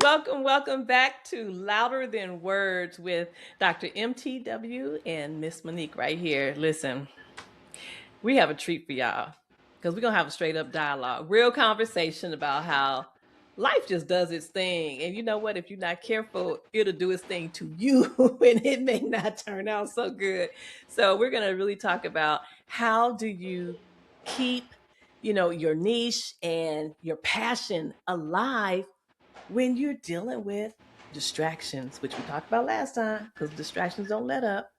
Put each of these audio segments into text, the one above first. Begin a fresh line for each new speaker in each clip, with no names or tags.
Welcome back to Louder Than Words with Dr. MTW and Miss Monique right here. Listen, we have a treat for y'all because we're going to have a straight up dialogue, real conversation about how life just does its thing. And you know what? If you're not careful, it'll do its thing to you and it may not turn out so good. So we're going to really talk about how do you keep, your niche and your passion alive when you're dealing with distractions, which we talked about last time, because distractions don't let up,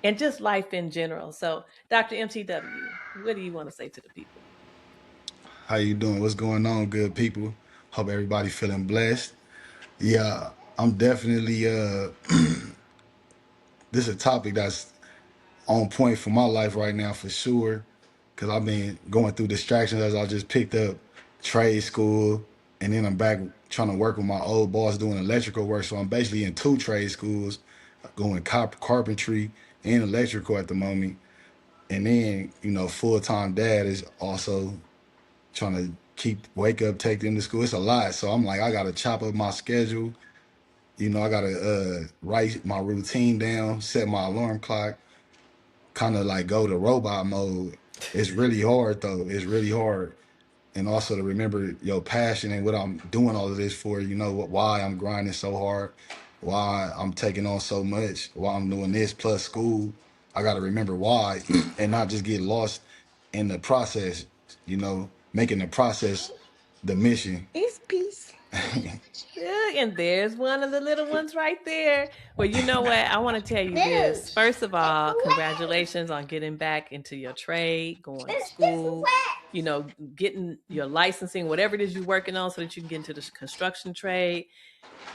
and just life in general. So, Dr. MTW, what do you want to say to the people?
How you doing? What's going on, good people? Hope everybody feeling blessed. Yeah, I'm definitely this is a topic that's on point for my life right now for sure. Cause I've been going through distractions as I just picked up trade school and then I'm back trying to work with my old boss doing electrical work. So I'm basically in two trade schools, going carpentry and electrical at the moment. And then, full-time dad is also trying to wake up, take them to school. It's a lot. So I'm like, I gotta chop up my schedule. I gotta write my routine down, set my alarm clock, kind of like go to robot mode. It's really hard though. It's really hard. And also to remember your passion and what I'm doing all of this for, why I'm grinding so hard, why I'm taking on so much, why I'm doing this plus school. I got to remember why and not just get lost in the process, making the process the mission.
Peace, peace. Yeah, and there's one of the little ones right there. Well, you know what? I want to tell you this. First of all, congratulations on getting back into your trade, going to school, getting your licensing, whatever it is you're working on, so that you can get into the construction trade.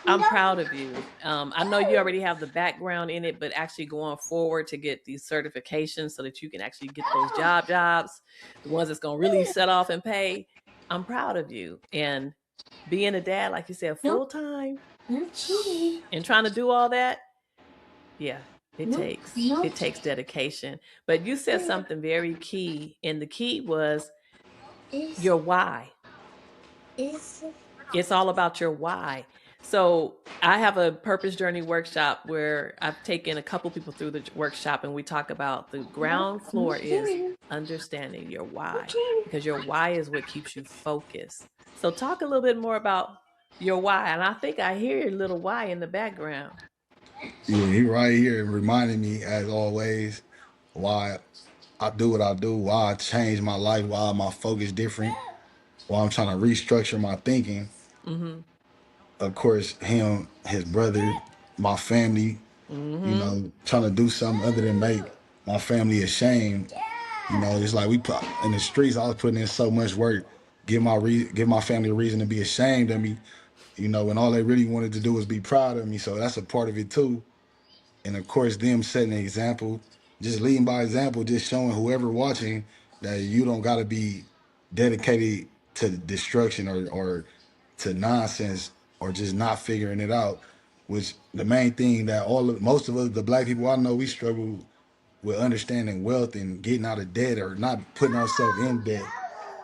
I'm proud of you. I know you already have the background in it, but actually going forward to get these certifications so that you can actually get those jobs, the ones that's going to really set off and pay. I'm proud of you. And being a dad, like you said, full time and trying to do all that, yeah, it takes dedication. But you said something very key, and the key was your why. It's all about your why. So I have a purpose journey workshop where I've taken a couple people through the workshop, and we talk about the ground floor is understanding your why, because your why is what keeps you focused. So talk a little bit more about your why. And I think I hear your little why in the background.
Yeah, he right here reminding me as always why I do what I do, why I changed my life, why my focus different, why I'm trying to restructure my thinking.
Mm-hmm.
Of course, him, his brother, my family,
Mm-hmm.
trying to do something other than make my family ashamed. It's like we put in the streets. I was putting in so much work, give my family a reason to be ashamed of me. And all they really wanted to do was be proud of me. So that's a part of it too. And of course, them setting an example, just leading by example, just showing whoever watching that you don't got to be dedicated to destruction or to nonsense or just not figuring it out. Which the main thing that most of us, the black people I know, we struggle with understanding wealth and getting out of debt or not putting ourselves in debt.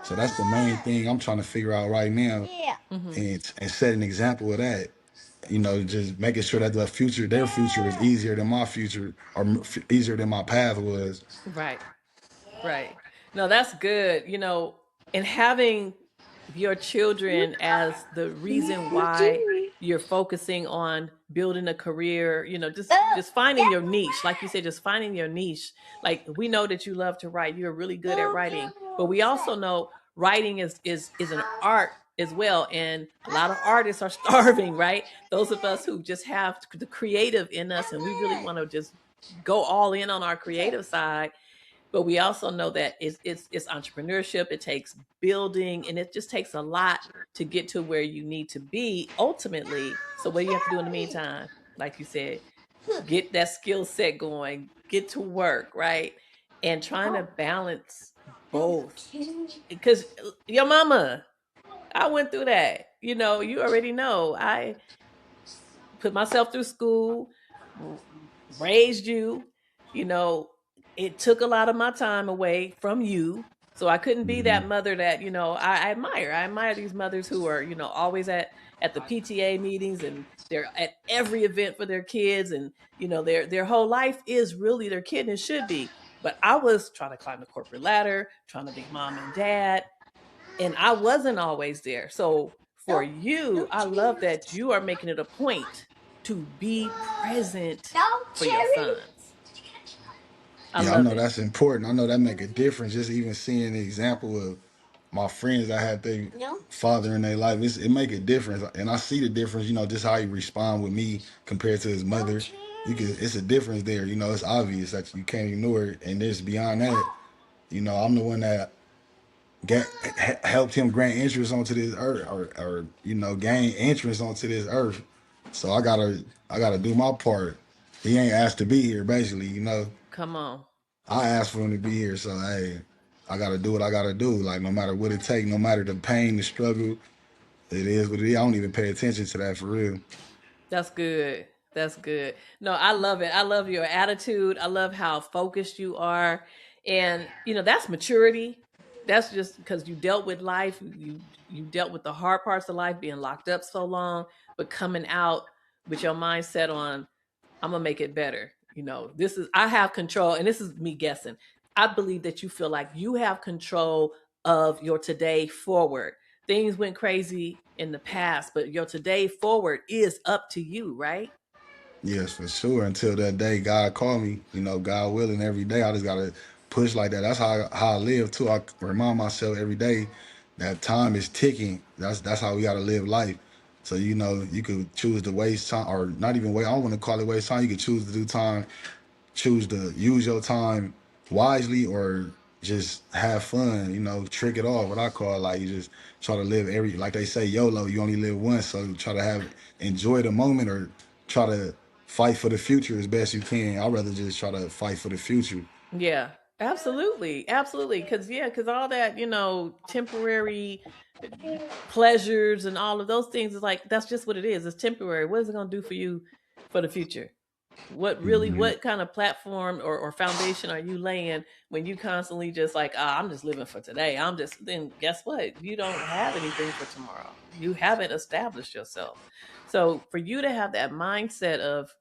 So that's the main thing I'm trying to figure out right now,
Mm-hmm.
and set an example of that. Just making sure that their future is easier than my future or easier than my path was.
Right. Right. No, that's good. And having your children as the reason why you're focusing on building a career, just finding your niche. Like you said, just finding your niche. Like we know that you love to write. You're really good at writing. But we also know writing is an art as well. And a lot of artists are starving, right? Those of us who just have the creative in us and we really want to just go all in on our creative side, but we also know that it's entrepreneurship. It takes building, and it just takes a lot to get to where you need to be ultimately. So what do you have to do in the meantime? Like you said, get that skill set going, get to work, right? And trying to balance both. Because your mama, I went through that. You already know. I put myself through school, raised you, you know, it took a lot of my time away from you. So I couldn't be that
Hmm.
mother that, I admire. I admire these mothers who are, always at the PTA meetings, and they're at every event for their kids, and their whole life is really their kid, and it should be. But I was trying to climb the corporate ladder, trying to be mom and dad, and I wasn't always there. So for you, I love that you are making it a point to be present for your sons. I
Yeah, I
love
know
it.
that's important. I know that make a difference. Just even seeing the example of my friends that had their father in their life, it make a difference. And I see the difference. Just how he respond with me compared to his mother. It's a difference there. It's obvious that you can't ignore it. And there's beyond that. I'm the one that helped him grant interest onto this earth, or gain entrance onto this earth. So I gotta do my part. He ain't asked to be here, basically.
Come on.
I asked for him to be here, so hey, I gotta do what I gotta do. Like no matter what it take, no matter the pain, the struggle, it is what it is. I don't even pay attention to that for real.
That's good. That's good. No, I love it. I love your attitude. I love how focused you are. And that's maturity. That's just because you dealt with life. You dealt with the hard parts of life, being locked up so long, but coming out with your mindset on, I'm gonna make it better. This is, I have control, and this is me guessing. I believe that you feel like you have control of your today forward. Things went crazy in the past, but your today forward is up to you, right?
Yes, for sure. Until that day, God called me. God willing, every day I just gotta push like that. That's how I live too. I remind myself every day that time is ticking. That's how we gotta live life. So you could choose to waste time, or not even wait. I don't want to call it waste time. You could choose to do time, choose to use your time wisely, or just have fun, trick it off. What I call, like, you just try to live like they say, YOLO, you only live once. So try to enjoy the moment, or try to fight for the future as best you can. I'd rather just try to fight for the future.
Yeah, absolutely. Absolutely. Cause all that, temporary pleasures and all of those things is like, that's just what it is. It's temporary. What is it going to do for you for the future?
Hmm.
What kind of platform or foundation are you laying when you constantly just like, I'm just living for today, then guess what, you don't have anything for tomorrow, you haven't established yourself. So for you to have that mindset of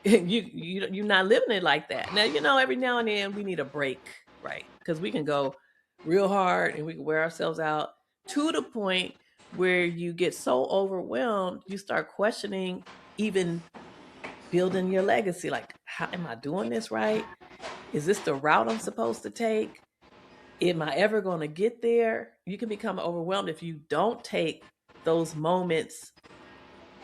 you're not living it like that. Now, every now and then we need a break, right? Because we can go real hard and we can wear ourselves out to the point where you get so overwhelmed you start questioning even building your legacy. Like, how am I doing this right? Is this the route I'm supposed to take? Am I ever going to get there? You can become overwhelmed if you don't take those moments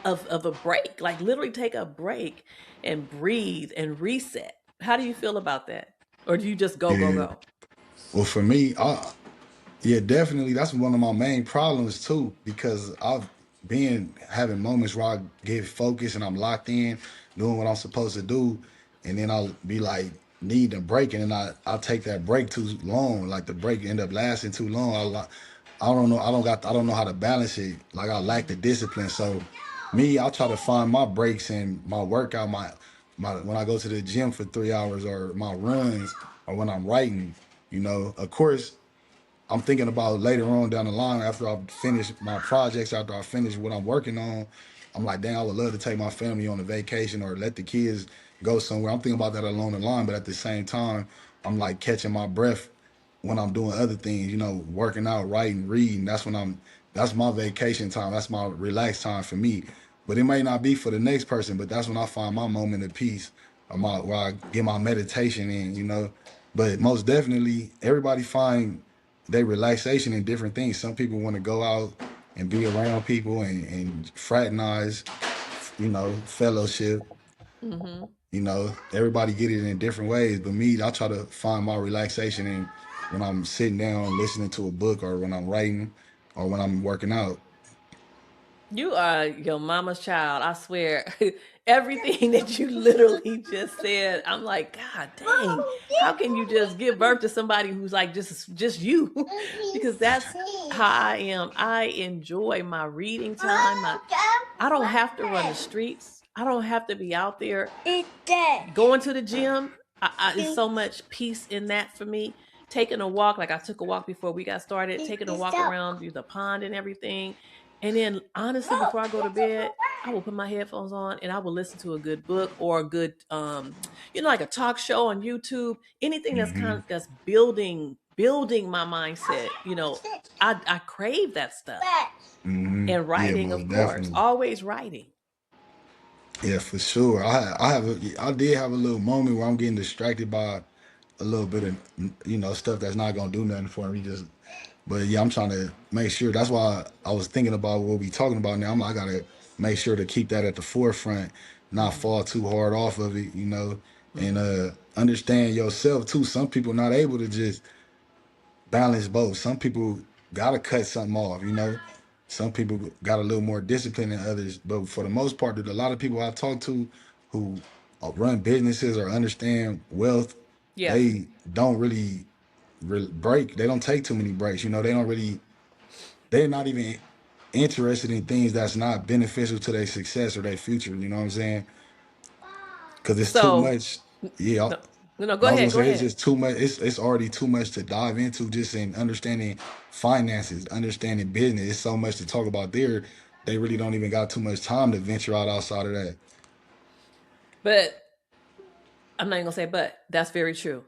of a break, like literally take a break and breathe and reset. How do you feel about that? Or do you just go, go,
Yeah.
go?
Well, for me, yeah, definitely. That's one of my main problems too, because I've been having moments where I get focused and I'm locked in, doing what I'm supposed to do, and then I'll be like need a break, and then I'll take that break too long. Like the break end up lasting too long. I don't know. I don't know how to balance it. Like I lack the
Hmm.
discipline. So me, I try to find my breaks and my workout, my when I go to the gym for 3 hours, or my runs, or when I'm writing. Of course, I'm thinking about later on down the line, after I finish my projects, after I finish what I'm working on. I'm like, dang, I would love to take my family on a vacation, or let the kids go somewhere. I'm thinking about that along the line, but at the same time, I'm like catching my breath when I'm doing other things, working out, writing, reading. That's my vacation time. That's my relaxed time for me. But it may not be for the next person, but that's when I find my moment of peace, or where I get my meditation in. But most definitely, everybody find their relaxation in different things. Some people want to go out and be around people, and fraternize, fellowship.
Hmm.
Everybody get it in different ways. But me, I try to find my relaxation in when I'm sitting down listening to a book, or when I'm writing, or when I'm working out.
You are your mama's child. I swear. Everything that you literally just said, I'm like, God dang, how can you just give birth to somebody who's like just you? Because that's how I am. I enjoy my reading time. I don't have to run the streets. I don't have to be out there going to the gym. It's so much peace in that for me. taking a walk, like I took a walk before we got started, taking a walk around the pond and everything. And then honestly, before I go to bed, I will put my headphones on and I will listen to a good book or a good like a talk show on YouTube, anything that's
Hmm.
that's building my mindset. I crave that stuff.
Hmm.
And
Yeah,
writing, of
most
course,
definitely.
always writing.
Yeah, for sure. I did have a little moment where I'm getting distracted by a little bit of stuff that's not gonna do nothing for me. Just, but yeah, I'm trying to make sure. That's why I was thinking about what we talking about now. I gotta make sure to keep that at the forefront, not
Mm-hmm.
fall too hard off of it, and
Mm-hmm.
understand yourself too. Some people not able to just balance both. Some people gotta cut something off, Some people got a little more discipline than others. But for the most part, there's a lot of people I talk to who run businesses or understand wealth.
Yeah.
They don't really break. They don't take too many breaks. They don't really. They're not even interested in things that's not beneficial to their success or their future. You know what I'm saying? Because it's too
So
much. Yeah,
no, no, go
no, I was
ahead,
gonna
go
say it's
ahead.
just too much. It's already too much to dive into just in understanding finances, understanding business. It's so much to talk about there. They really don't even got too much time to venture out outside of that.
But I'm not even gonna say but. That's very true.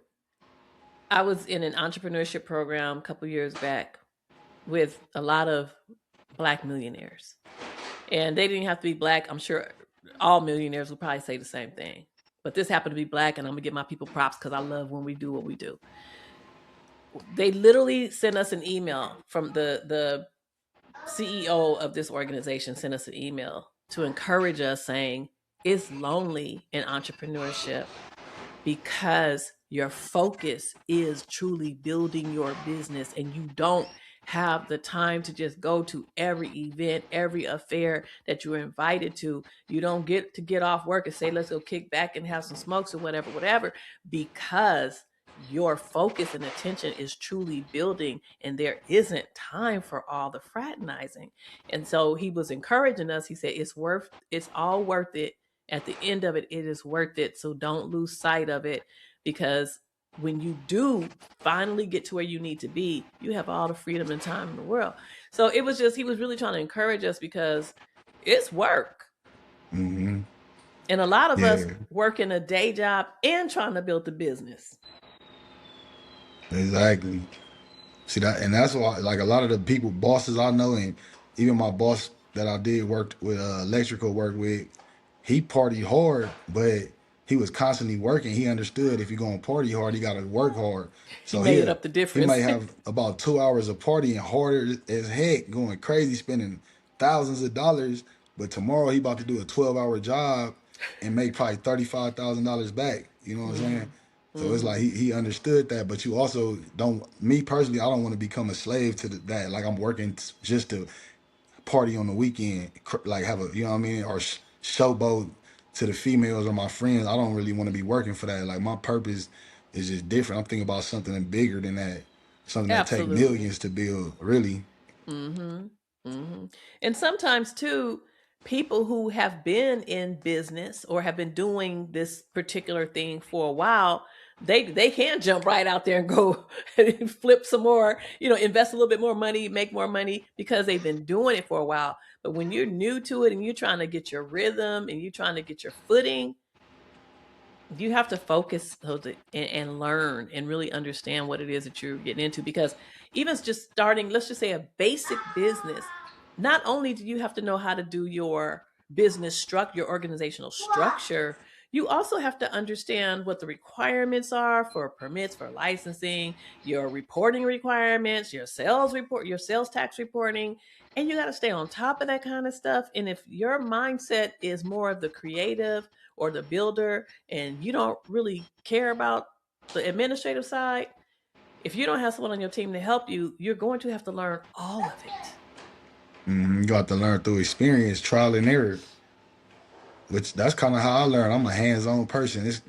I was in an entrepreneurship program a couple years back with a lot of black millionaires. And they didn't have to be black. I'm sure all millionaires would probably say the same thing. But this happened to be black, and I'm gonna give my people props because I love when we do what we do. They literally sent us an email from the CEO of this organization sent us an email to encourage us saying it's lonely in entrepreneurship because your focus is truly building your business and you don't have the time to just go to every event, every affair that you're invited to. You don't get to get off work and say, let's go kick back and have some smokes or whatever, whatever, because your focus and attention is truly building and there isn't time for all the fraternizing. And so he was encouraging us. He said, it's all worth it. At the end of it, it is worth it. So don't lose sight of it, because when you do finally get to where you need to be, you have all the freedom and time in the world. So it was just, he was really trying to encourage us because it's work.
Hmm.
And a lot of us
Yeah,
work in a day job and trying to build the business.
exactly. See that, and that's why, like a lot of the people, bosses I know, and even my boss that I did work with, electrical work with, he partied hard, but he was constantly working. He understood if you're going to party hard, you got to work hard.
He
So
made up the
he might
difference.
have about 2 hours of partying harder as heck, going crazy, spending thousands of dollars. But tomorrow he about to do a 12-hour job and make probably $35,000 back. You know what I'm
Mm-hmm.
saying? So it's like
Mm-hmm.
he understood that, but you also don't. Me personally, I don't want to become a slave to that. Like I'm working just to party on the weekend, like have a you know what I mean, or showboat to the females or my friends. I don't really want to be working for that. Like my purpose is just different. I'm thinking about something bigger than that, something that take
Absolutely.
millions to build. Really.
Mm-hmm. Mm-hmm. And sometimes too, people who have been in business or have been doing this particular thing for a while, they can jump right out there and go and flip some more, invest a little bit more money, make more money because they've been doing it for a while. But when you're new to it and you're trying to get your rhythm and you're trying to get your footing, you have to focus and learn and really understand what it is that you're getting into, because even just starting, let's just say, a basic business, not only do you have to know how to do your business structure, your organizational structure, you also have to understand what the requirements are for permits, for licensing, your reporting requirements, your sales report, your sales tax reporting, and you got to stay on top of that kind of stuff. And if your mindset is more of the creative or the builder and you don't really care about the administrative side, if you don't have someone on your team to help you, you're going to have to learn all of it.
You got to learn through experience, trial and error. Which that's kind of how I learn. I'm a hands-on person. It's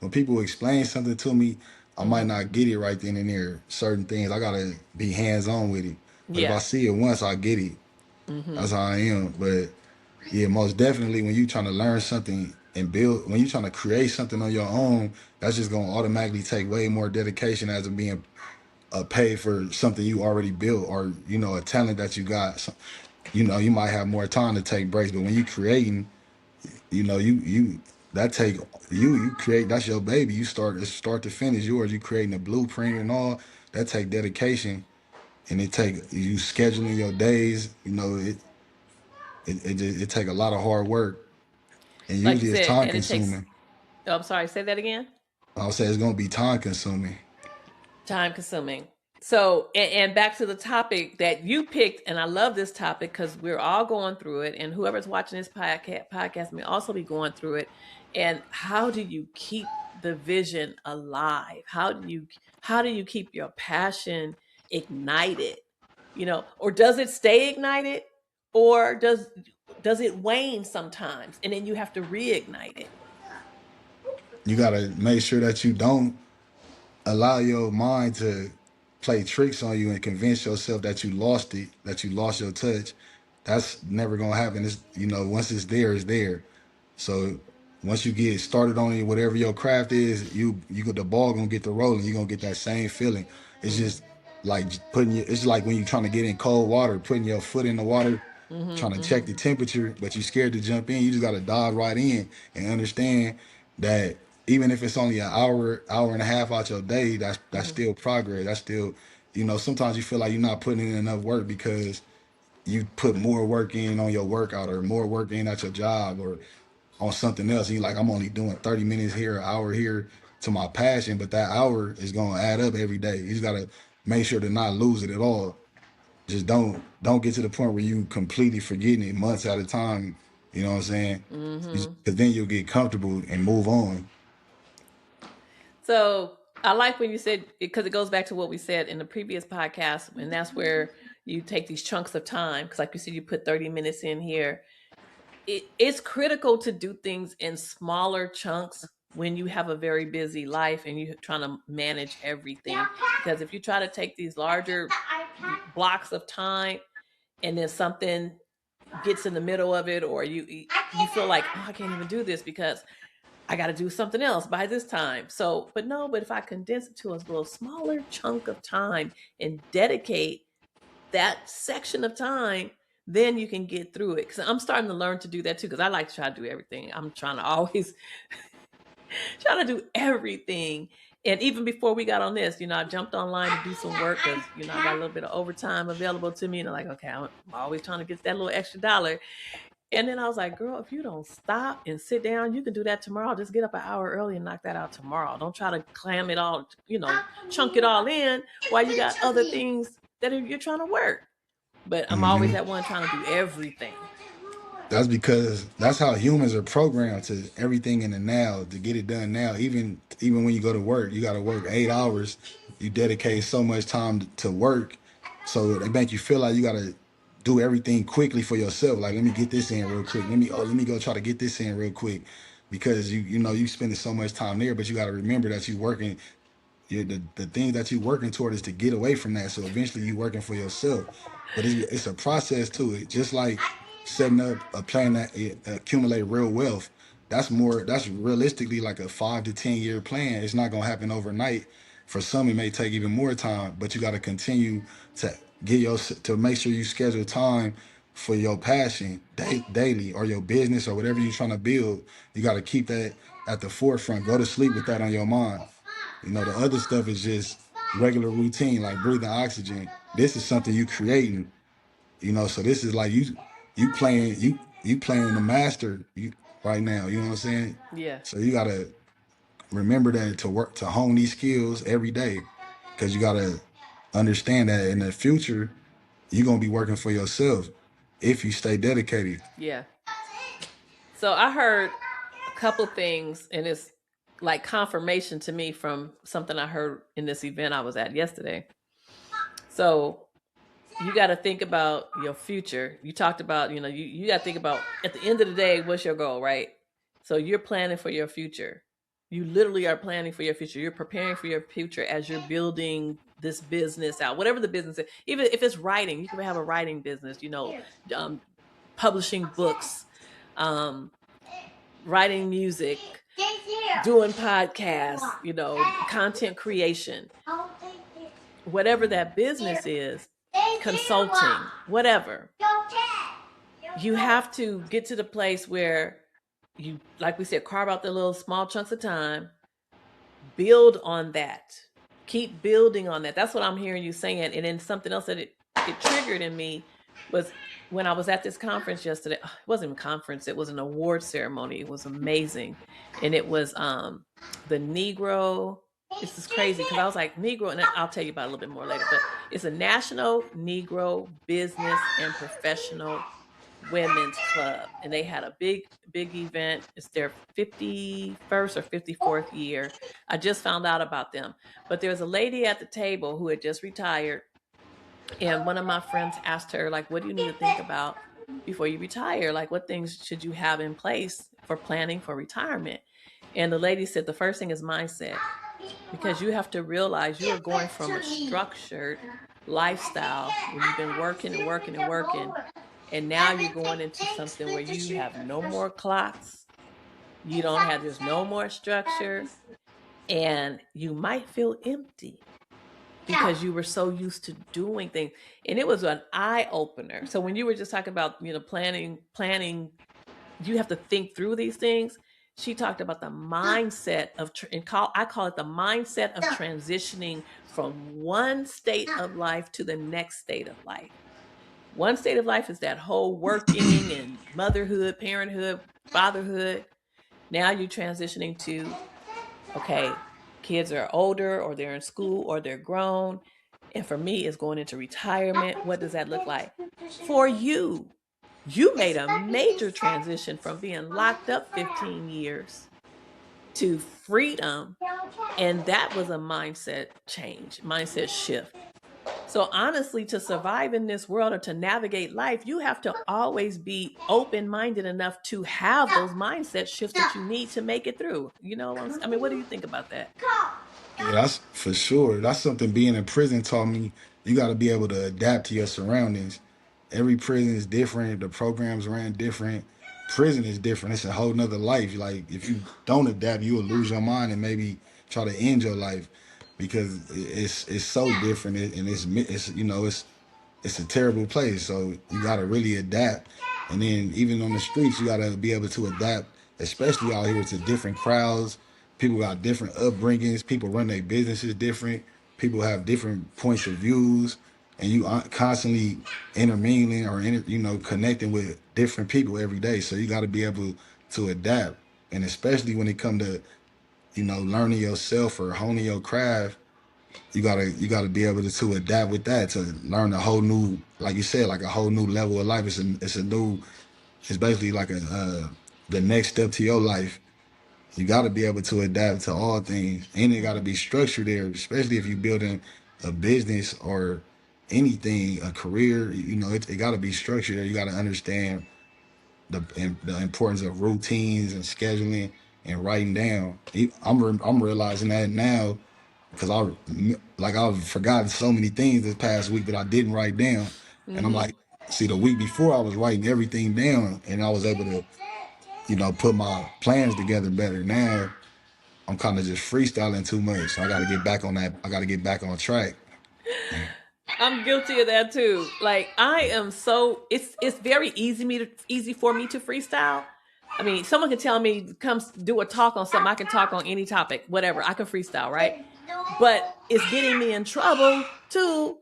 when people explain something to me, I might
Mm-hmm.
not get it right then and there. Certain things I gotta be hands-on with it. But if I
Yeah.
see it once, I get it.
Mm-hmm.
That's how I am. But yeah, most definitely when you trying to learn something, and build, when you're trying to create something on your own, that's just gonna automatically take way more dedication as of being paid for something you already built, or a talent that you got. So, you might have more time to take breaks, but when you creating, you that take you create, that's your baby. You start to finish yours. You creating a blueprint and all that take dedication, and it take you scheduling your days. It take a lot of hard work, and
Like you
usually it's
said,
time
and it takes.
consuming.
Oh, I'm sorry. Say that again.
I'll say it's gonna be time consuming.
Time consuming. So, and back to the topic that you picked, and I love this topic because we're all going through it, and whoever's watching this podcast may also be going through it. And how do you keep the vision alive? How do you keep your passion ignited? Or does it stay ignited, or does it wane sometimes, and then you have to reignite it?
You gotta make sure that you don't allow your mind to play tricks on you and convince yourself that you lost it, that you lost your touch. That's never gonna happen. It's, once it's there, it's there. So once you get started on it, whatever your craft is, the ball gonna get to rolling. You're gonna get that same feeling. It's
Mm.
just like it's like when you're trying to get in cold water, putting your foot in the water, trying
Mm-hmm.
to
Mm-hmm.
check the temperature, but you're scared to jump in. You just gotta dive right in and understand that even if it's only an hour and a half out your day, that's
Mm-hmm.
still progress. That's still, sometimes you feel like you're not putting in enough work because you put more work in on your workout, or more work in at your job, or on something else. And you're like, I'm only doing 30 minutes here, an hour here to my passion, but that hour is gonna add up every day. You just gotta make sure to not lose it at all. Just don't get to the point where you completely forgetting it months at a time. You know what I'm saying?
Mm-hmm.
Because then you'll get comfortable and move on.
So I like when you said, because it goes back to what we said in the previous podcast, and that's where you take these chunks of time. Because, like you said, you put 30 minutes in here. It's critical to do things in smaller chunks when you have a very busy life and you're trying to manage everything. Because if you try to take these larger blocks of time, and then something gets in the middle of it, or you feel like, oh, I can't even do this because I got to do something else by this time. So, but if I condense it to a little smaller chunk of time and dedicate that section of time, then you can get through it. Because I'm starting to learn to do that too. Because I like to try to do everything. I'm trying to always trying to do everything. And even before we got on this, I jumped online to do some work because I got a little bit of overtime available to me, and I'm like, okay, I'm always trying to get that little extra dollar. And then I was like, girl, if you don't stop and sit down, you can do that tomorrow. Just get up an hour early and knock that out tomorrow. Don't try to clam it all, chunk it all in while you got other things that you're trying to work. But I'm always
Hmm.
that one trying to do everything.
That's because that's how humans are programmed, to everything in the now, to get it done now. Even when you go to work, you got to work 8 hours. You dedicate so much time to work, so they make you feel like you got to do everything quickly for yourself. Like, let me get this in real quick. Let me go try to get this in real quick, because you spending so much time there. But you got to remember that you working. The thing that you're working toward is to get away from that. So eventually you're working for yourself. But it's a process to it. Just like setting up a plan that accumulate real wealth. That's realistically like a 5 to 10 year plan. It's not gonna happen overnight. For some, it may take even more time, but you got to continue to to make sure you schedule time for your passion daily, or your business, or whatever you're trying to build. You got to keep that at the forefront. Go to sleep with that on your mind. The other stuff is just regular routine, like breathing oxygen. This is something you creating. So this is like you playing the master right now. You know what I'm saying?
Yeah,
So you gotta remember that, to work to hone these skills every day, because you gotta understand that in the future you're gonna be working for yourself if you stay dedicated.
yeah. So I heard a couple things, and it's like confirmation to me from something I heard in this event I was at yesterday. So you got to think about your future. You talked about, you got to think about, at the end of the day, what's your goal, right? So you're planning for your future. You literally are planning for your future. You're preparing for your future as you're building this business out, whatever the business is. Even if it's writing, you can have a writing business, um, publishing books, um, writing music, doing podcasts, content creation, whatever that business is, consulting, whatever. You have to get to the place where you, like we said, carve out the little small chunks of time, build on that, keep building on that. That's what I'm hearing you saying. And then something else that it triggered in me was when I was at this conference yesterday. It wasn't a conference, it was an award ceremony. It was amazing. And it was the Negro, this is crazy because I was like Negro, and I'll tell you about it a little bit more later, but it's a National Negro Business and Professional Women's Club, and they had a big event. It's their 51st or 54th year. I just found out about them, but there was a lady at the table who had just retired, and one of my friends asked her, like, what do you need to think about before you retire? Like, what things should you have in place for planning for retirement? And the lady said the first thing is mindset, because you have to realize you are going from a structured lifestyle when you've been working and working and working, and now you're going into something where you have no more clocks, you don't have, there's no more structure, and you might feel empty because you were so used to doing things. And it was an eye opener. So when you were just talking about, planning, you have to think through these things. She talked about the mindset of, I call it the mindset of transitioning from one state of life to the next state of life. One state of life is that whole working and motherhood, parenthood, fatherhood. Now you're transitioning to, okay, kids are older or they're in school or they're grown. And for me, it's going into retirement. What does that look like? For you, you made a major transition from being locked up 15 years to freedom. And that was a mindset change, mindset shift. So honestly, to survive in this world or to navigate life, you have to always be open-minded enough to have those mindset shifts that you need to make it through. I mean, what do you think about that?
Yeah, that's for sure. That's something being in prison taught me. You got to be able to adapt to your surroundings. Every prison is different. The programs ran different. Prison is different. It's a whole nother life. Like if you don't adapt, you will lose your mind and maybe try to end your life because it's so different and it's a terrible place. So you got to really adapt. And then even on the streets, you got to be able to adapt, especially out here to different crowds. People got different upbringings. People run their businesses different. People have different points of views, and you are constantly intermingling or connecting with different people every day. So you got to be able to adapt, and especially when it come to learning yourself or honing your craft, you gotta be able to adapt with that to learn a whole new, like you said, like a whole new level of life. It's basically like the next step to your life. You got to be able to adapt to all things, and it got to be structured there, especially if you're building a business or anything, a career. It got to be structured there. You got to understand the importance of routines and scheduling and writing down. I'm realizing that now because I've forgotten so many things this past week that I didn't write down, and I'm
Mm-hmm.
like, see, the week before I was writing everything down, and I was able to put my plans together better. Now I'm kind of just freestyling too much. So I got to get back on that. I got to get back on track. And,
I'm guilty of that too. Like I am so, it's very easy for me to freestyle. I mean, someone can tell me come do a talk on something. I can talk on any topic, whatever. I can freestyle, right? But it's getting me in trouble too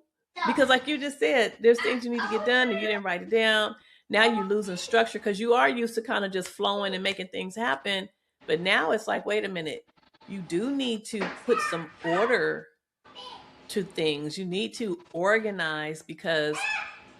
because, like you just said, there's things you need to get done and you didn't write it down. Now you're losing structure because you are used to kind of just flowing and making things happen. But now it's like, wait a minute, you do need to put some order to things. You need to organize because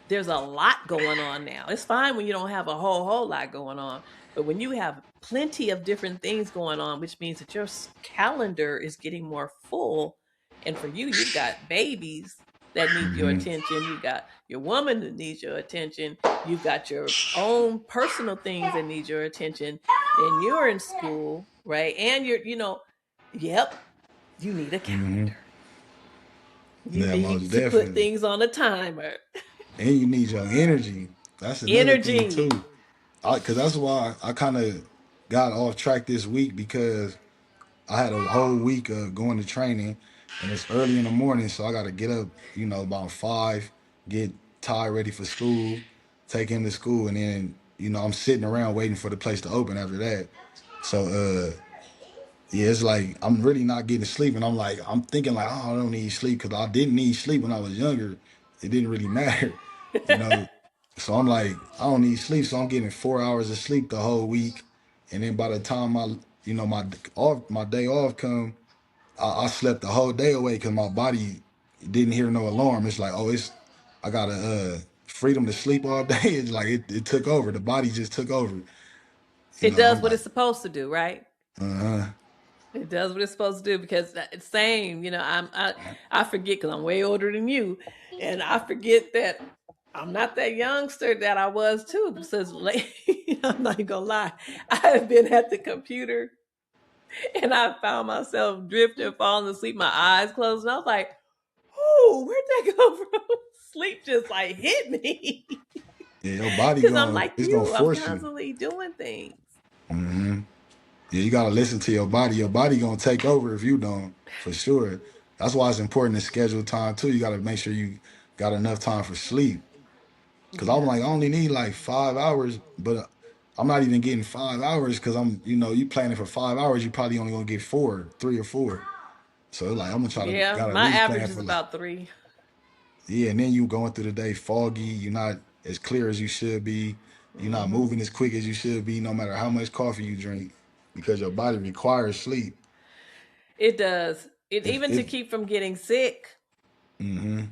there's a lot going on now. It's fine when you don't have a whole lot going on, but when you have plenty of different things going on, which means that your calendar is getting more full, and for you, you've got babies that need your
mhm,
attention. You got your woman that needs your attention. You've got your own personal things that need your attention. Then you're in school, right? And yep, you need a
mhm.
calendar. You
Yeah, most
need to put
definitely.
things on a timer.
And you need your energy. That's another thing
Energy.
too. Because that's why I kind of got off track this week because I had a whole week of going to training, and it's early in the morning, so I got to get up, about 5, get Ty ready for school, take him to school, and then I'm sitting around waiting for the place to open after that. So yeah, it's like I'm really not getting sleep, and I'm thinking like, oh, I don't need sleep because I didn't need sleep when I was younger. It didn't really matter, you know. So I'm like, I don't need sleep, so I'm getting 4 hours of sleep the whole week, and then by the time my day off come, I slept the whole day away because my body didn't hear no alarm. It's like, oh, I got a freedom to sleep all day. It's like it took over. The body just took over.
It does
I'm
what
like,
it's supposed to do, right?
uh-huh.
It does what it's supposed to do because it's same. I forget because I'm way older than you, and I forget that I'm not that youngster that I was too. Since late, I'm not gonna lie, I have been at the computer and I found myself drifting, falling asleep, my eyes closed, and I was like, "Oh, where'd that go from?" Sleep just like hit me
Yeah, your body
because I'm
going
like
it's gonna
you. I'm
force you.
constantly doing things.
Hmm. Yeah, you gotta listen to your body. Your body gonna take over if you don't, for sure. That's why it's important to schedule time too. You gotta make sure you got enough time for sleep. Cause I'm
Yeah.
like, I only need like 5 hours, but I'm not even getting 5 hours because you planning for 5 hours, you probably only gonna get 4, 3 or 4. So like, I'm gonna try to
Yeah,
gotta at
my
least
average
plan
is
for like,
about 3.
yeah, and then you going through the day foggy, you're not as clear as you should be, you're not
Hmm.
moving as quick as you should be, no matter how much coffee you drink, because your body requires sleep.
It does. It
If
even to
if
keep from getting sick.
hmm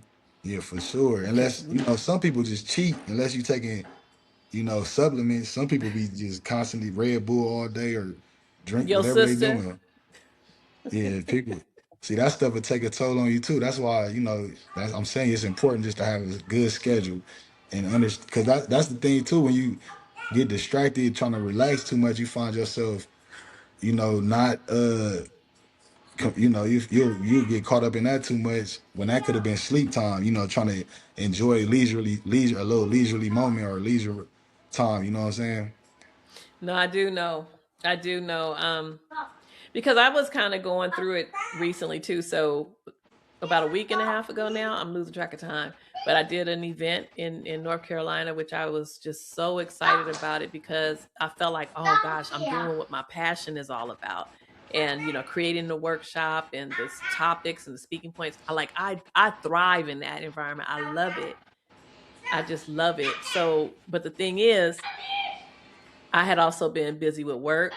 Yeah, for sure.
Because
Unless, some people just cheat, unless you taking, supplements. Some people be just constantly Red Bull all day or drink
your
whatever they
sister,
doing. Yeah, people see that stuff would take a toll on you too. That's why, I'm saying it's important just to have a good schedule and understand, because that's the thing too. When you get distracted trying to relax too much, you find yourself, not you get caught up in that too much when that could have been sleep time. Trying to enjoy leisure a little leisurely moment or leisure time. You know what I'm saying?
no, I do know. I do know. Because I was kind of going through it recently too. So about a week and a half ago now, I'm losing track of time. But I did an event in North Carolina, which I was just so excited about it because I felt like, oh gosh, I'm doing what my passion is all about. And creating the workshop and the topics and the speaking points. I thrive in that environment. I love it. I just love it. So, but the thing is, I had also been busy with work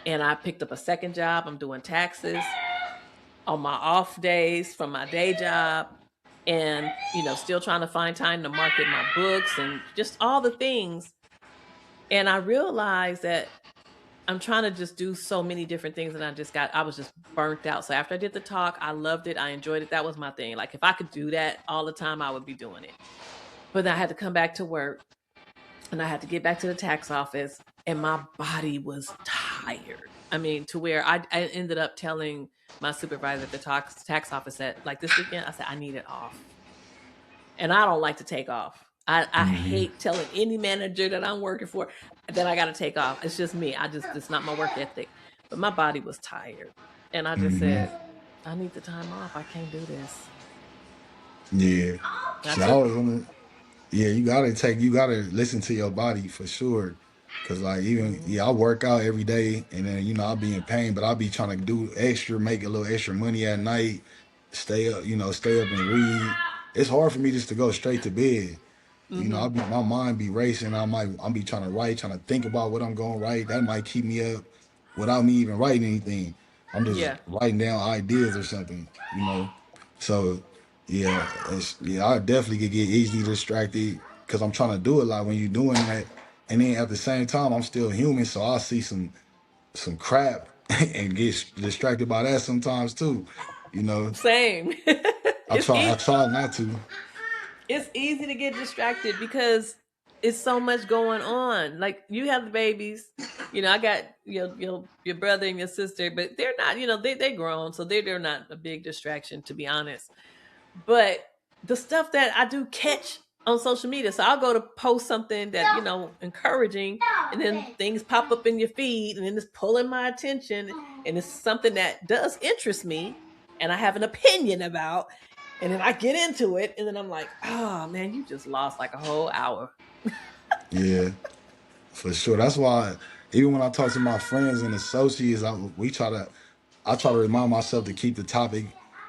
and I picked up a second job. I'm doing taxes on my off days from my day job and, still trying to find time to market my books and just all the things. And I realized that I'm trying to just do so many different things and I was just burnt out. So after I did the talk, I loved it. I enjoyed it. That was my thing. Like if I could do that all the time, I would be doing it. But then I had to come back to work and I had to get back to the tax office, and my body was tired. I mean, to where I ended up telling my supervisor at the tax office that like this weekend, I said I need it off, and I don't like to take off. I
Hmm.
hate telling any manager that I'm working for that I got to take off. It's just me. It's not my work ethic. But my body was tired, and I just
Hmm.
said I need the time off. I can't do this.
Yeah.
I
See, I
took
was
it.
on the Yeah, you gotta listen to your body for sure. Cause like even
Hmm.
yeah, I work out every day and then I'll be in pain, but I'll be trying to do extra, make a little extra money at night, stay up and read. It's hard for me just to go straight to bed.
Hmm.
My mind be racing. I'll be trying to write, trying to think about what I'm gonna write. That might keep me up without me even writing anything. I'm just
Yeah.
writing down ideas or something. So yeah, I definitely could get easily distracted because I'm trying to do a lot when you're doing that. And then at the same time, I'm still human, so I'll see some crap and get distracted by that sometimes too. You know,
Same. it's
I
easy.
try not to.
It's easy to get distracted because it's so much going on. Like you have the babies, I got your brother and your sister, but they're not, they grown, so they're not a big distraction to be honest. But the stuff that I do catch on social media. So I'll go to post something that, encouraging, and then things pop up in your feed, and then it's pulling my attention, and it's something that does interest me and I have an opinion about. And then I get into it, and then I'm like, oh man, you just lost like a whole hour.
Yeah, for sure. That's why even when I talk to my friends and associates, I try to remind myself to keep the topic,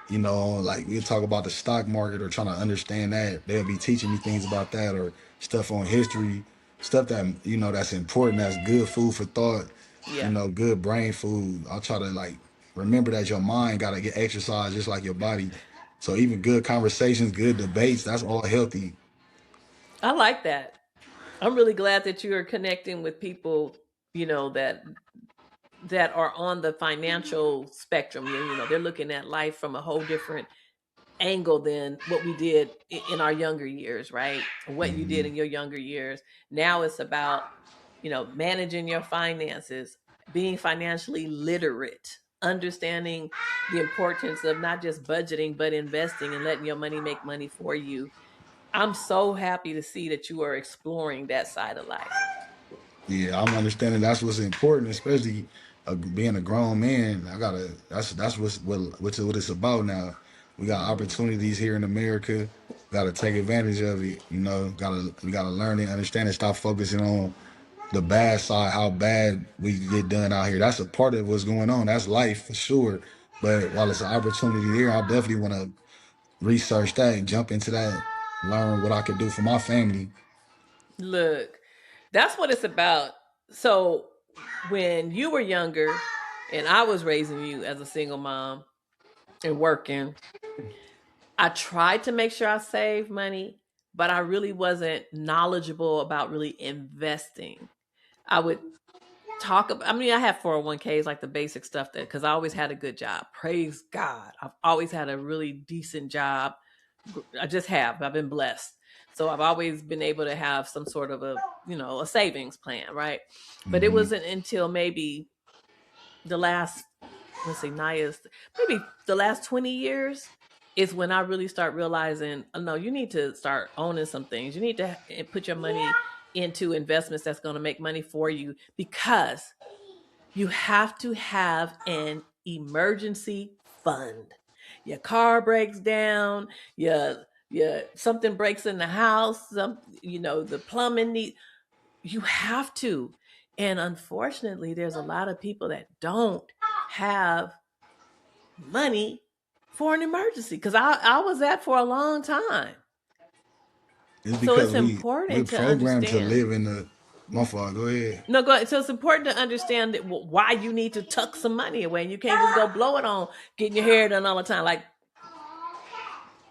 like we talk about the stock market or trying to understand that. They'll be teaching me things about that or stuff on history, stuff that that's important, that's good food for thought,
Yeah.
good brain food. I try to like remember that your mind gotta get exercise just like your body. So even good conversations, good debates, that's all healthy.
I like that. I'm really glad that you are connecting with people, that are on the financial spectrum. They're looking at life from a whole different angle than what we did in our younger years, right? What you did
Hmm.
in your younger years. Now it's about, managing your finances, being financially literate, understanding the importance of not just budgeting, but investing and letting your money make money for you. I'm so happy to see that you are exploring that side of life.
Yeah, I'm understanding that's what's important, especially being a grown man. I gotta. That's what it's about now. We got
Hmm.
opportunities here in America. Got to take advantage of it. We gotta learn and understand and stop focusing on the bad side, how bad we get done out here. That's a part of what's going on. That's life for sure. But while it's an opportunity here, I definitely want to research that and jump into that, learn what I can do for my family.
Look, that's what it's about. So, when you were younger and I was raising you as a single mom and working, I tried to make sure I saved money, but I really wasn't knowledgeable about really investing. I would talk about, I mean, I have 401ks, like the basic stuff, that because I always had a good job. Praise God. I've always had a really decent job. I just have. I've been blessed. So I've always been able to have some sort of a savings plan, right? But it
Hmm.
wasn't until maybe the last, let's say, Naya's, maybe the last 20 years is when I really start realizing, oh, no, you need to start owning some things. You need to put your money into investments that's going to make money for you, because you have to have an emergency fund. Your car breaks down, your something breaks in the house, the plumbing need, you have to. And unfortunately, there's a lot of people that don't have money for an emergency, because I was that for a long time.
It's
So
because
it's
we're
important to
programmed to
understand.
live in the. My fault. Go ahead.
No, go ahead. So it's important to understand that, why you need to tuck some money away. And you can't just go blow it on getting your hair done all the time. Like,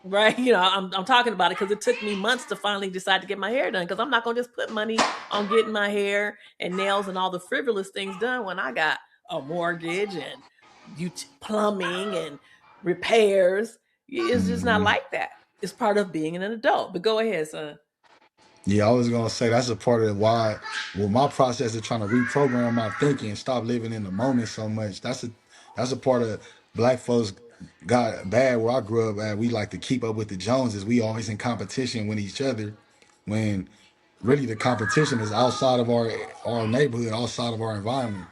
right? I'm talking about it because it took me months to finally decide to get my hair done, because I'm not going to just put money on getting my hair and nails and all the frivolous things done when I got a mortgage and plumbing and repairs. It's just not
Hmm.
like that. It's part of being an adult. But go ahead, son.
Yeah, I was gonna say that's a part of why. Well, my process of trying to reprogram my thinking and stop living in the moment so much. That's a part of black folks got bad where I grew up at. We like to keep up with the Joneses. We always in competition with each other, when really the competition is outside of our neighborhood, outside of our environment.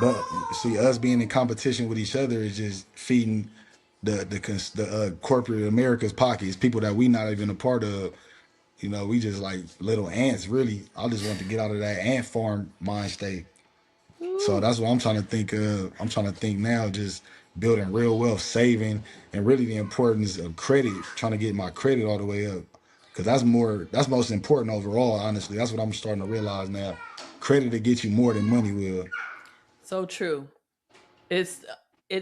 But see, us being in competition with each other is just feeding the corporate America's pockets, people that we not even a part of. We just like little ants, really. I just want to get out of that ant farm mind state. So
Ooh.
that's what I'm trying to think of. I'm trying to think now, just building real wealth, saving, and really the importance of credit, trying to get my credit all the way up. Cause that's most important overall, honestly. That's what I'm starting to realize now. Credit to get you more than money will.
So true. It's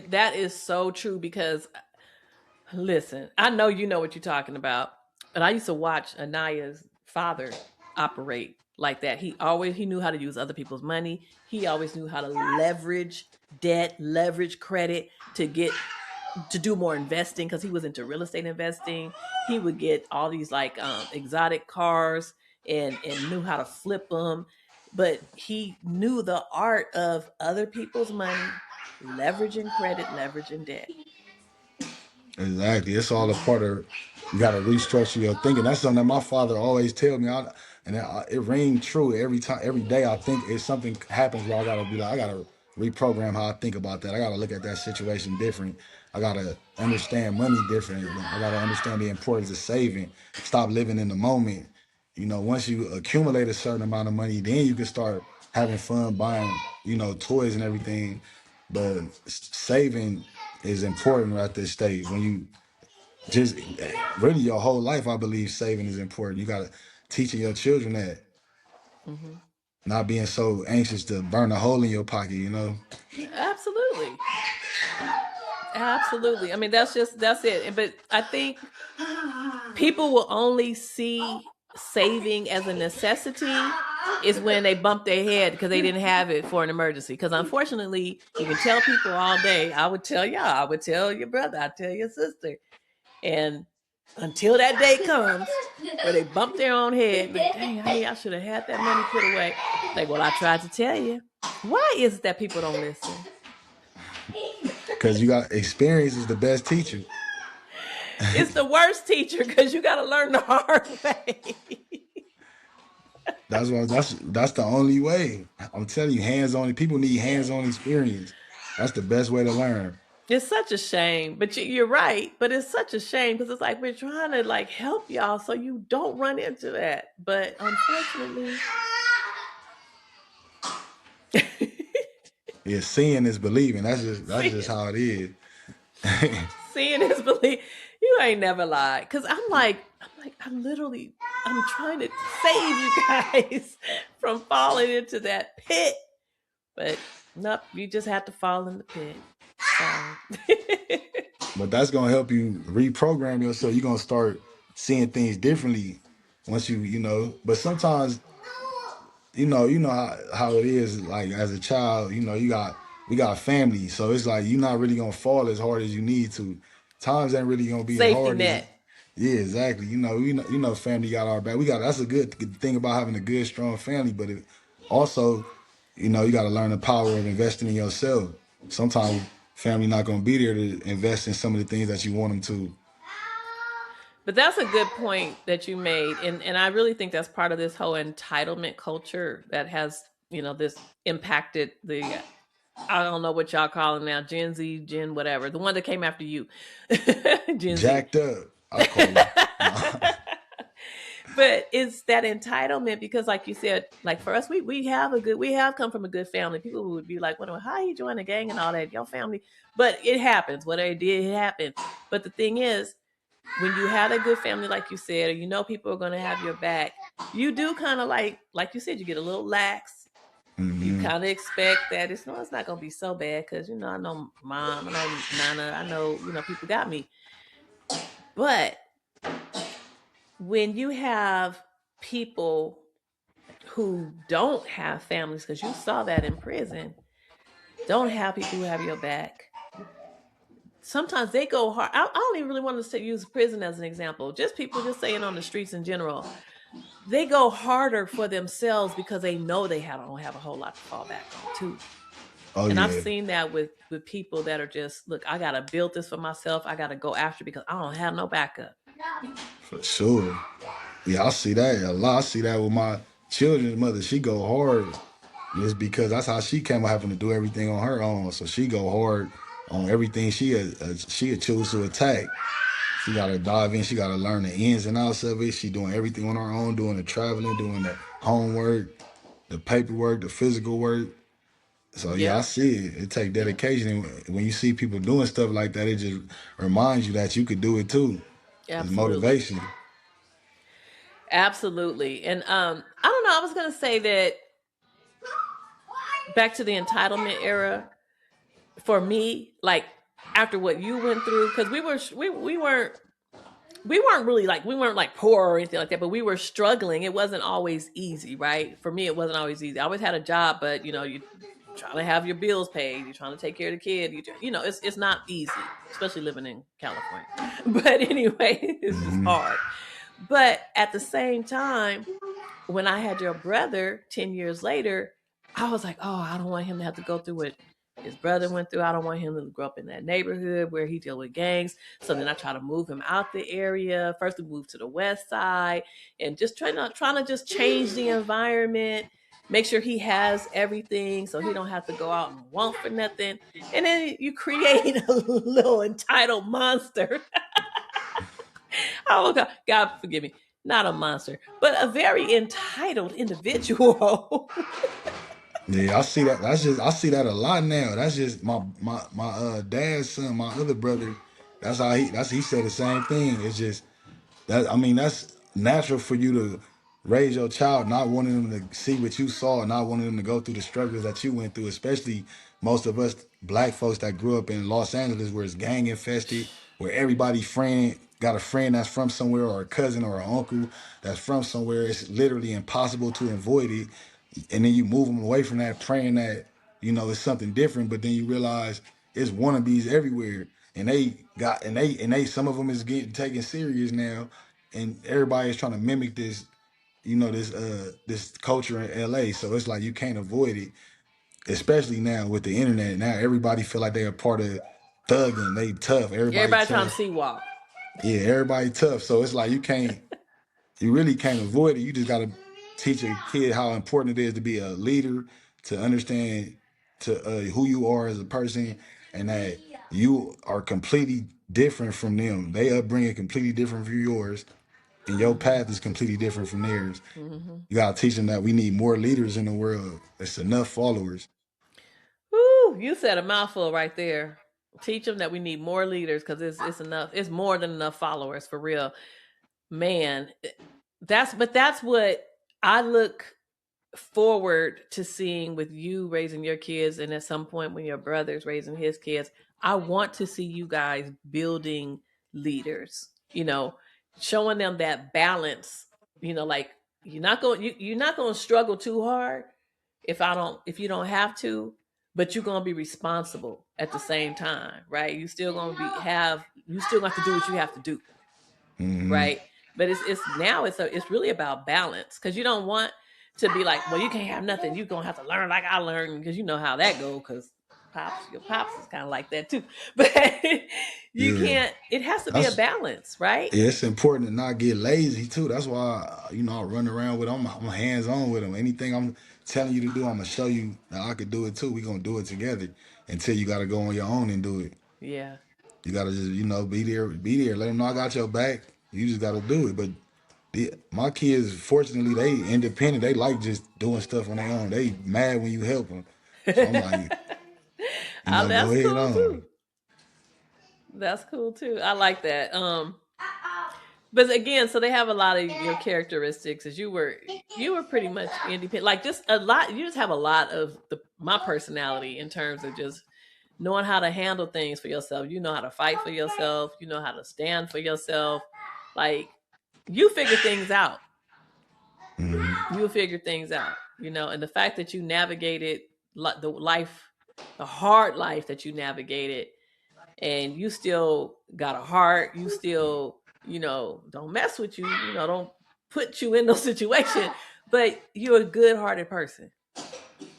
that is so true, because listen, I know you know what you're talking about. And I used to watch Anaya's father operate like that. He knew how to use other people's money. He always knew how to leverage debt, leverage credit to do more investing, because he was into real estate investing. He would get all these like exotic cars, and knew how to flip them. But he knew the art of other people's money, leveraging credit, leveraging debt.
Exactly. It's all a part of you got to restructure your thinking. That's something that my father always tell me. It rang true every time, every day. I think if something happens where I gotta be like, I gotta reprogram how I think about that. I gotta look at that situation different. I gotta understand money different. I gotta understand the importance of saving. Stop living in the moment. Once you accumulate a certain amount of money, then you can start having fun buying, toys and everything. But saving is important at this stage. When you just really your whole life, I believe saving is important. You gotta teaching your children that,
Hmm.
not being so anxious to burn a hole in your pocket.
Absolutely. Absolutely. I mean, that's it. But I think people will only see saving as a necessity is when they bump their head because they didn't have it for an emergency. Because unfortunately, you can tell people all day. I would tell y'all, I would tell your brother, I tell your sister, and until that day comes where they bump their own head, like, dang, I should have had that money put away. Like, well, I tried to tell you. Why is it that people don't listen?
Because you got experience is the best teacher.
It's the worst teacher because you got to learn the hard way.
That's the only way. I'm telling you, hands-on people need hands-on experience. That's the best way to learn.
It's such a shame, but you're right. But it's such a shame because it's like we're trying to like help y'all so you don't run into that. But unfortunately,
Yeah, seeing is believing. That's just
seeing
how it is.
seeing is belief. You ain't never lied because I'm trying to save you guys from falling into that pit. But nope, you just have to fall in the pit. Sorry.
But that's gonna help you reprogram yourself. You're gonna start seeing things differently once But sometimes you know how it is. Like as a child, we got family, so it's like you're not really gonna fall as hard as you need to. Times ain't really gonna be as
Safety
hard as.
net.
Yeah, exactly. Family got our back. That's a good thing about having a good, strong family. But also, you got to learn the power of investing in yourself. Sometimes family not gonna be there to invest in some of the things that you want them to.
But that's a good point that you made. And I really think that's part of this whole entitlement culture that has, this impacted the I don't know what y'all call them now, Gen Z, Gen whatever, the one that came after you. Gen Z.
Jacked up, I call them. No.
But it's that entitlement because like you said, like for us, we have come from a good family. People would be like, well, how you join a gang and all that, your family. But it happens. What they did, it happened. But the thing is, when you had a good family, like you said, or people are gonna have your back, you do kind of like you said, you get a little lax. You
Hmm.
kind of expect that it's not gonna be so bad because I know mom, I know nana, I know people got me. But when you have people who don't have families, because you saw that in prison, don't have people who have your back. Sometimes they go hard. I don't even really want to use prison as an example. Just people just saying on the streets in general. They go harder for themselves because they know don't have a whole lot to fall back on too.
Oh
And I've
yeah,
seen that with people that are just, look, I gotta build this for myself. I gotta go after it because I don't have no backup.
for sure. Yeah, I see that a lot. I see that with my children's mother. She go hard. It's because that's how she came up having to do everything on her own. So she go hard on everything she choose to attack. She gotta dive in. She gotta learn the ins and outs of it. She doing everything on her own, doing the traveling, doing the homework, the paperwork, the physical work. So yeah, I
Yep.
see it. It take
Yep.
dedication. And when you see people doing stuff like that, it just reminds you that you could do it too. It's
Absolutely.
motivation.
Absolutely. And I don't know, I was gonna say that back to the entitlement era, for me, like after what you went through, because we weren't really like, we weren't like poor or anything like that, but we were struggling. It wasn't always easy, right? For me, it wasn't always easy. I always had a job, but you trying to have your bills paid, you're trying to take care of the kid, it's not easy, especially living in California. But anyway, it's just
Hmm.
hard. But at the same time, when I had your brother 10 years later, I was like, oh, I don't want him to have to go through what his brother went through. I don't want him to grow up in that neighborhood where he deal with gangs. So then I try to move him out the area. First we moved to the west side and just trying to just change the environment, make sure he has everything so he don't have to go out and want for nothing. And then you create a little entitled monster. Oh God, God forgive me. Not a monster, but a very entitled individual.
Yeah, I see that. I see that a lot now. That's just my dad's son, my other brother. He said the same thing. It's just that, I mean, that's natural for you to raise your child, not wanting them to see what you saw, not wanting them to go through the struggles that you went through, especially most of us black folks that grew up in Los Angeles where it's gang infested, where everybody friend got a friend that's from somewhere or a cousin or an uncle that's from somewhere. It's literally impossible to avoid it. And then you move them away from that, praying that, it's something different, but then you realize it's wannabes everywhere. And some of them is getting taken serious now, and everybody is trying to mimic this culture in LA. So it's like you can't avoid it, especially now with the internet. Now everybody feel like they're a part of thugging. They tough. Everybody
Everybody trying to
tough.
see walk.
Yeah, everybody tough. So it's like you really can't avoid it. You just gotta teach a kid how important it is to be a leader, to understand who you are as a person, and that you are completely different from them. They upbringing completely different from yours, and your
Mm-hmm.
path is completely different from theirs.
Mm-hmm.
You gotta teach them that we need more leaders in the world. It's enough followers.
Woo, you said a mouthful right there. Teach them that we need more leaders because it's enough. It's more than enough followers for real, man. That's what I look forward to seeing with you raising your kids, and at some point when your brother's raising his kids. I want to see you guys building leaders, showing them that balance, like you're not going to struggle too hard if you don't have to, but you're going to be responsible at the same time, right? You still going to you still going to have to do what you have to do,
Hmm.
right? But it's now it's really about balance because you don't want to be like, well, you can't have nothing. You're gonna have to learn like I learned because you know how that go. Because your pops is kind of like that too. But you
Yeah,
can't. It has to be a
that's
balance, right?
yeah, it's important to not get lazy too. That's why I run around with them. I'm hands on with them. Anything I'm telling you to do, I'm gonna show you that I could do it too. We gonna do it together until you gotta go on your own and do it.
Yeah.
You gotta just be there, be there. Let them know I got your back. You just gotta do it. But my kids, fortunately, they independent. They like just doing stuff on their own. They mad when you help them. So I'm like, go
That's
ahead
cool
on.
too. That's cool too. I like that. But again, so they have a lot of your characteristics as you were pretty much independent. Like just a lot you just have a lot of my personality in terms of just knowing how to handle things for yourself. You know how to fight for yourself, you know how to stand for yourself. Like you figure things out.
Mhm.
You'll figure things out, and the fact that you navigated the hard life that you navigated, and you still got a heart, you still, don't mess with you, don't put you in those situations, but you're a good hearted person.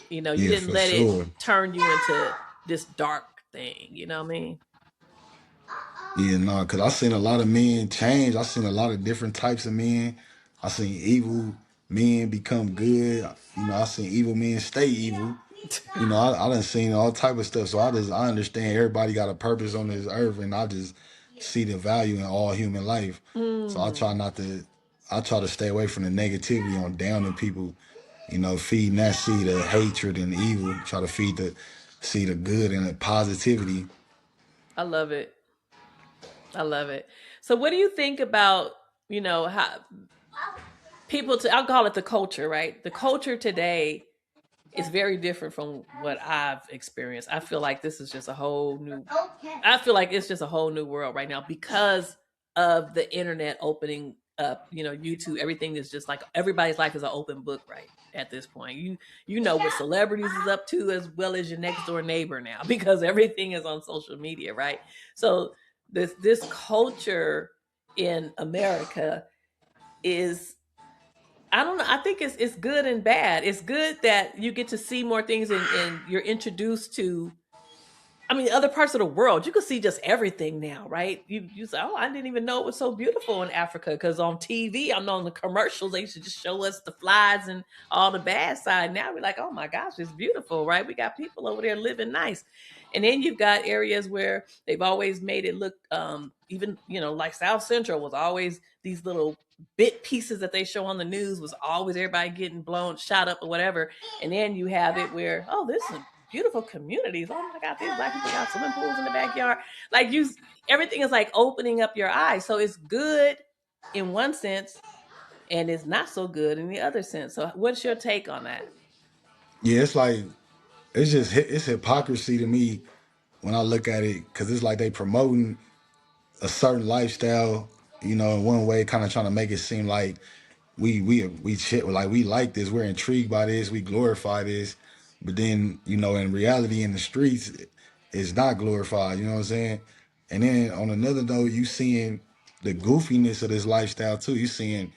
You
Yeah,
didn't
for
let it
sure.
turn you into this dark thing, you know what I mean?
Yeah, no, because I seen a lot of men change. I seen a lot of different types of men. I seen evil men become good. I seen evil men stay evil. I done seen all type of stuff. So I understand everybody got a purpose on this earth, and I just see the value in all human life. So
Mm,
I try to stay away from the negativity on downing people. Feeding that seed of hatred and evil. Try to feed the seed of good and the positivity.
I love it. I love it. So what do you think about, how I'll call it the culture, right? The culture today is very different from what I've experienced. I feel like it's just a whole new world right now because of the internet opening up, YouTube, everything is just like everybody's life is an open book right at this point. You know what celebrities is up to as well as your next door neighbor now because everything is on social media, right? So this culture in America is, I don't know. I think it's good and bad. It's good that you get to see more things and you're introduced to I mean, other parts of the world, you can see just everything now, right? You say, oh, I didn't even know it was so beautiful in Africa because on TV, I'm on the commercials. They used to just show us the flies and all the bad side. Now we're like, oh my gosh, it's beautiful, right? We got people over there living nice, and then you've got areas where they've always made it look, even like South Central was always these little bit pieces that they show on the news was always everybody getting blown, shot up or whatever, and then you have it where, oh, this is beautiful communities. Oh my God, these black people got swimming pools in the backyard. Like everything is like opening up your eyes. So it's good in one sense, and it's not so good in the other sense. So what's your take on that?
Yeah, it's like it's hypocrisy to me when I look at it because it's like they promoting a certain lifestyle, in one way, kind of trying to make it seem like we like this, we're intrigued by this, we glorify this, but then in reality in the streets, it's not glorified. You know what I'm saying? And then on another note, you seeing the goofiness of this lifestyle too. You seeing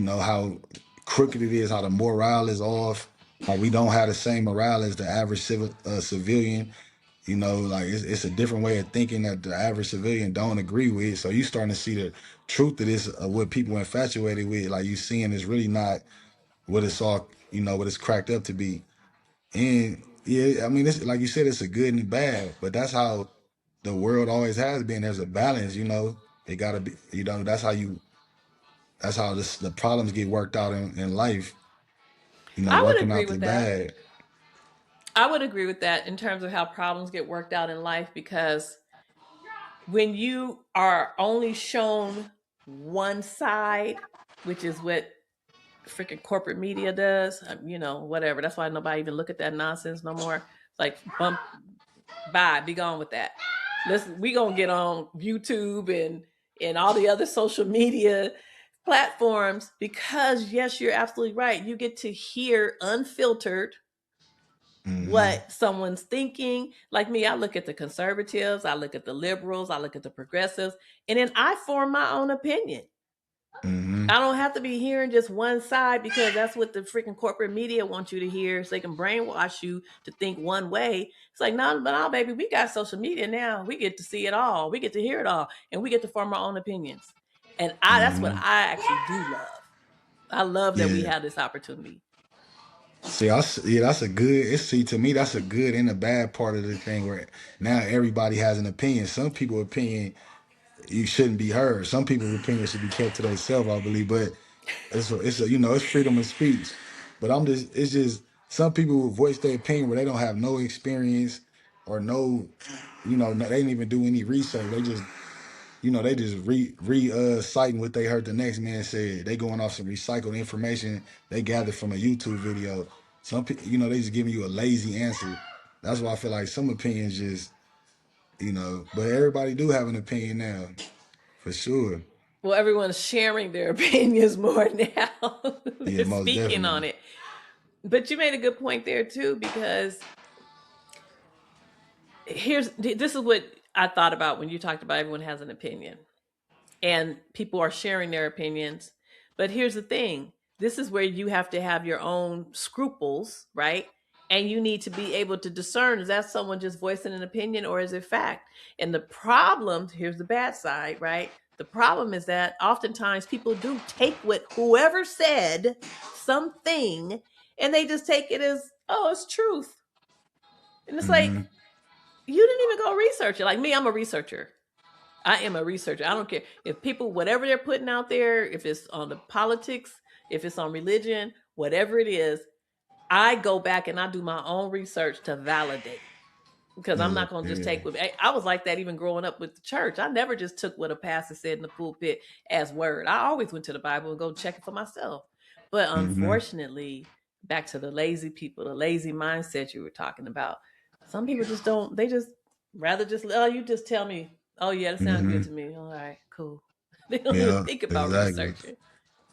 how crooked it is, how the morale is off, how we don't have the same morale as the average civilian. Like it's a different way of thinking that the average civilian don't agree with. So you starting to see the truth of this, of what people infatuated with. Like you seeing is really not what it's all, what it's cracked up to be. And yeah, I mean, it's like you said, it's a good and a bad, but that's how the world always has been. There's a balance. It gotta be. That's how the problems get worked out in life.
I would
Working
agree
out the
with that.
bad.
I would agree with that in terms of how problems get worked out in life, because when you are only shown one side, which is what freaking corporate media does, whatever. That's why nobody even look at that nonsense no more. It's like, bump, bye, be gone with that. We gonna get on YouTube and all the other social media platforms, because yes, you're absolutely right. You get to hear unfiltered
Mm-hmm.
what someone's thinking. Like me, I look at the conservatives, I look at the liberals, I look at the progressives, and then I form my own opinion.
Mm-hmm.
I don't have to be hearing just one side because that's what the freaking corporate media wants you to hear, so they can brainwash you to think one way. It's like, no, but no, baby, we got social media now. We get to see it all. We get to hear it all, and we get to form our own opinions. And that's what
Mm-hmm.
I actually do love. I love that we
Yeah.
have this opportunity.
See, yeah, that's a good. See, to me, that's a good and a bad part of the thing. Where now everybody has an opinion. Some people's opinion you shouldn't be heard. Some people's opinion should be kept to themselves, I believe. But it's freedom of speech. But it's just some people will voice their opinion where they don't have no experience or no, no, they didn't even do any research. They just citing what they heard the next man said. They going off some recycled information they gathered from a YouTube video. Some people, they just giving you a lazy answer. That's why I feel like some opinions just, but everybody do have an opinion now, for sure.
Well, everyone's sharing their opinions more now.
Yeah,
They're
most
speaking on
definitely.
it. But you made a good point there too, because this is what I thought about when you talked about everyone has an opinion and people are sharing their opinions. But here's the thing, this is where you have to have your own scruples, right? And you need to be able to discern, is that someone just voicing an opinion or is it fact? And the problem, here's the bad side, right? The problem is that oftentimes people do take what whoever said something and they just take it as, oh, it's truth. And it's like,
Mm-hmm.
you didn't even go research it. Like me, I'm a researcher. I am a researcher. I don't care if people, whatever they're putting out there, if it's on the politics, if it's on religion, whatever it is, I go back and I do my own research to validate, because I'm
Yeah,
not going to just
yeah.
take what I was like that even growing up with the church. I never just took what a pastor said in the pulpit as word. I always went to the Bible and go check it for myself. But
Mm-hmm.
unfortunately, back to the lazy people, the lazy mindset you were talking about. Some people just don't. They just rather just, oh, you just tell me. Oh yeah, that sounds good
Mm-hmm.
to me. All right, cool. They don't even
Yeah,
think about
exactly.
researching.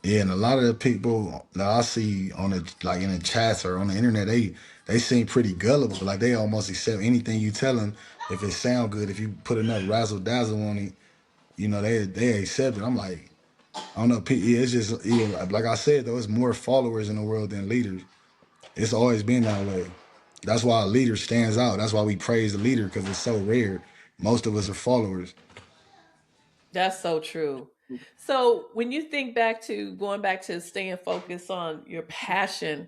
Yeah, and a lot of the people that I see on the like in the chats or on the internet, they seem pretty gullible. Like they almost accept anything you tell them if it sound good. If you put enough razzle dazzle on it, they accept it. I'm like, I don't know. Yeah, it's just like I said though, it's more followers in the world than leaders. It's always been that way. That's why a leader stands out. That's why we praise the leader because it's so rare. Most of us are followers.
That's so true. So when you think back to going back to staying focused on your passion,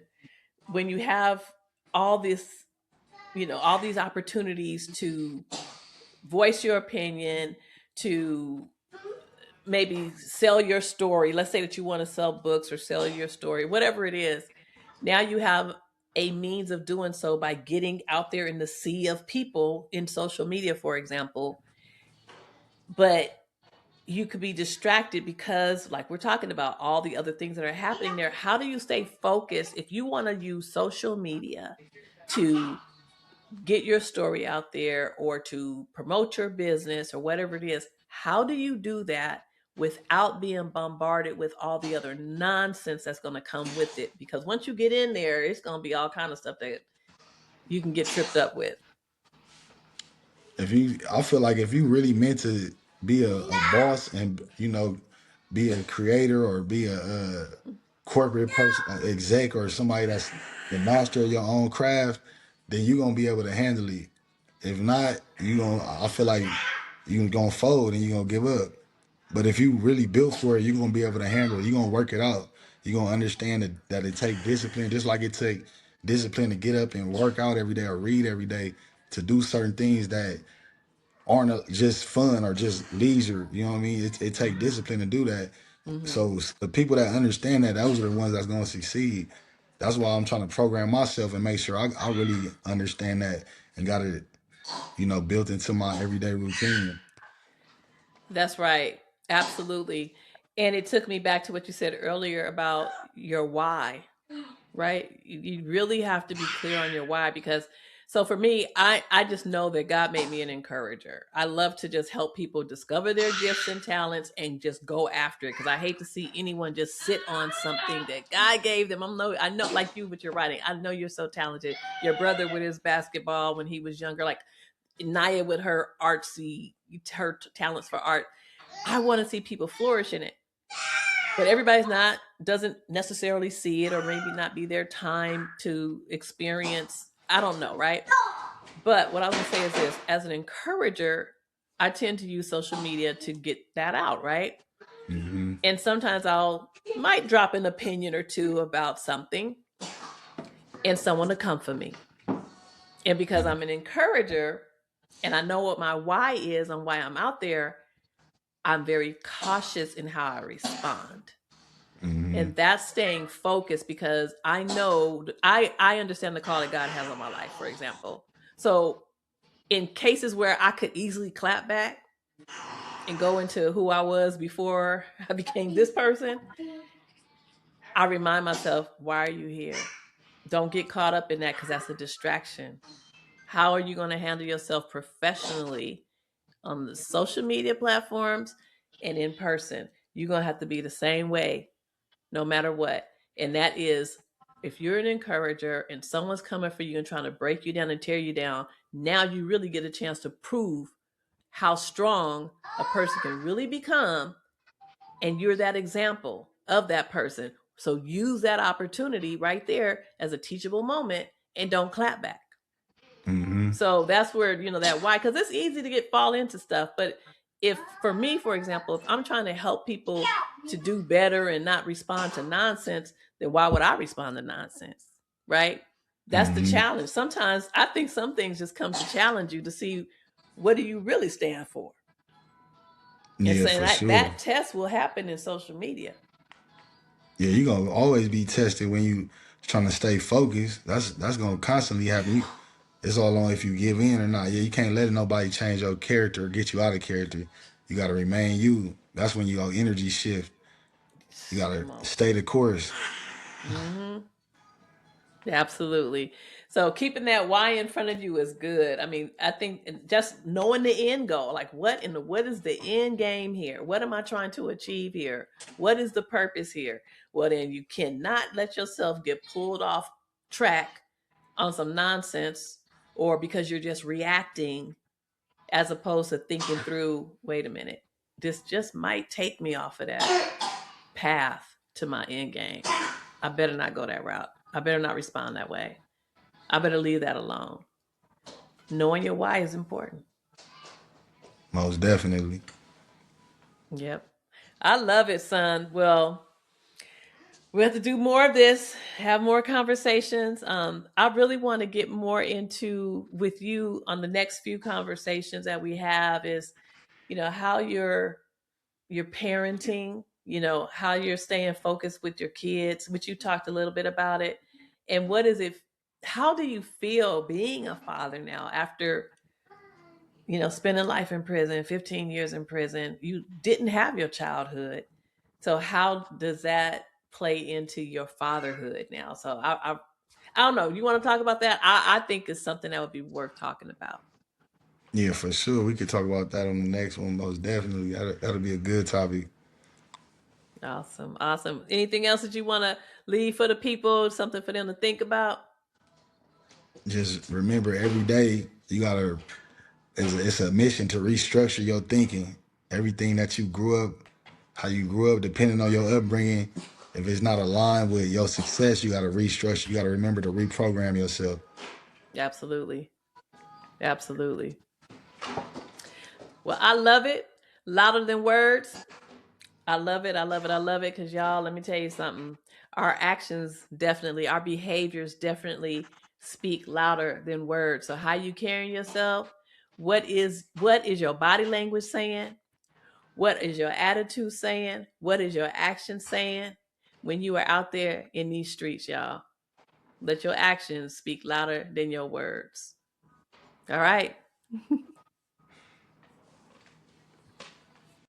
when you have all this, all these opportunities to voice your opinion, to maybe sell your story. Let's say that you want to sell books or sell your story, whatever it is. Now you have a means of doing so by getting out there in the sea of people in social media, for example. But you could be distracted because, like we're talking about, all the other things that are happening there. How do you stay focused if you want to use social media to get your story out there or to promote your business or whatever it is? How do you do that without being bombarded with all the other nonsense that's going to come with it? Because once you get in there, it's going to be all kind of stuff that you can get tripped up with.
I feel like if you really meant to be a boss and be a creator or be a corporate person, exec or somebody that's the master of your own craft, then you gonna be able to handle it. If not, I feel like you gonna fold and you gonna give up. But if you really built for it, you're gonna be able to handle it. You're gonna work it out. You're gonna understand that it take discipline, just like it take discipline to get up and work out every day or read every day to do certain things that aren't just fun or just leisure. You know what I mean? It take discipline to do that.
Mm-hmm.
So the people that understand that, those are the ones that's going to succeed. That's why I'm trying to program myself and make sure I really understand that and got it, built into my everyday routine.
That's right. Absolutely. And it took me back to what you said earlier about your why, right? You really have to be clear on your why because so for me, I just know that God made me an encourager. I love to just help people discover their gifts and talents and just go after it because I hate to see anyone just sit on something that God gave them. I know like you with your writing. I know you're so talented. Your brother with his basketball when he was younger, like Naya with her artsy, her talents for art. I want to see people flourish in it. But everybody's not doesn't necessarily see it or maybe not be their time to experience. I don't know, right? But what I was gonna say is this: as an encourager, I tend to use social media to get that out, right?
Hmm.
And sometimes I'll might drop an opinion or two about something and someone to come for me. And because I'm an encourager and I know what my why is and why I'm out there, I'm very cautious in how I respond.
Hmm.
And that's staying focused because I know I understand the call that God has on my life, for example. So in cases where I could easily clap back and go into who I was before I became this person, I remind myself, why are you here? Don't get caught up in that because that's a distraction. How are you going to handle yourself professionally on the social media platforms and in person? You're going to have to be the same way no matter what. And that is if you're an encourager and someone's coming for you and trying to break you down and tear you down, now you really get a chance to prove how strong a person can really become. And you're that example of that person. So use that opportunity right there as a teachable moment and don't clap back.
Hmm.
So that's where, that why, because it's easy to get fall into stuff. But if for me, for example, if I'm trying to help people to do better and not respond to nonsense, then why would I respond to nonsense? Right? That's the
Hmm.
challenge. Sometimes I think some things just come to challenge you to see what do you really stand for. And
Yeah,
so
for sure.
that test will happen in social media.
Yeah, you gonna always be tested when you trying to stay focused. That's gonna constantly happen. It's all on if you give in or not. Yeah, you can't let nobody change your character or get you out of character. You gotta remain you. That's when your energy shift. You gotta
Come on.
stay the course.
Hmm. Absolutely. So keeping that why in front of you is good. I mean, I think just knowing the end goal, like what is the end game here? What am I trying to achieve here? What is the purpose here? Well, then you cannot let yourself get pulled off track on some nonsense or because you're just reacting as opposed to thinking through, wait a minute, this just might take me off of that path to my end game. I better not go that route. I better not respond that way. I better leave that alone. Knowing your why is important.
Most definitely.
Yep. I love it, son. Well, we have to do more of this, have more conversations. I really want to get more into with you on the next few conversations that we have is, how you're parenting, how you're staying focused with your kids, which you talked a little bit about it. And what is it, how do you feel being a father now after, spending life in prison, 15 years in prison? You didn't have your childhood. So how does that play into your fatherhood now? So I don't know. You want to talk about that? I think it's something that would be worth talking about.
Yeah, for sure. We could talk about that on the next one. Most definitely. That'll be a good topic.
Awesome. Awesome. Anything else that you want to leave for the people? Something for them to think about?
Just remember every day you gotta. It's a mission to restructure your thinking. Everything that you grew up, how you grew up, depending on your upbringing, if it's not aligned with your success, you gotta restructure. You gotta remember to reprogram yourself.
Absolutely. Absolutely. Well, I love it. Louder than words. I love it. I love it. I love it. Because, y'all, let me tell you something. Our actions definitely, our behaviors definitely speak louder than words. So, how you carrying yourself? What is your body language saying? What is your attitude saying? What is your action saying when you are out there in these streets, y'all? Let your actions speak louder than your words. All right.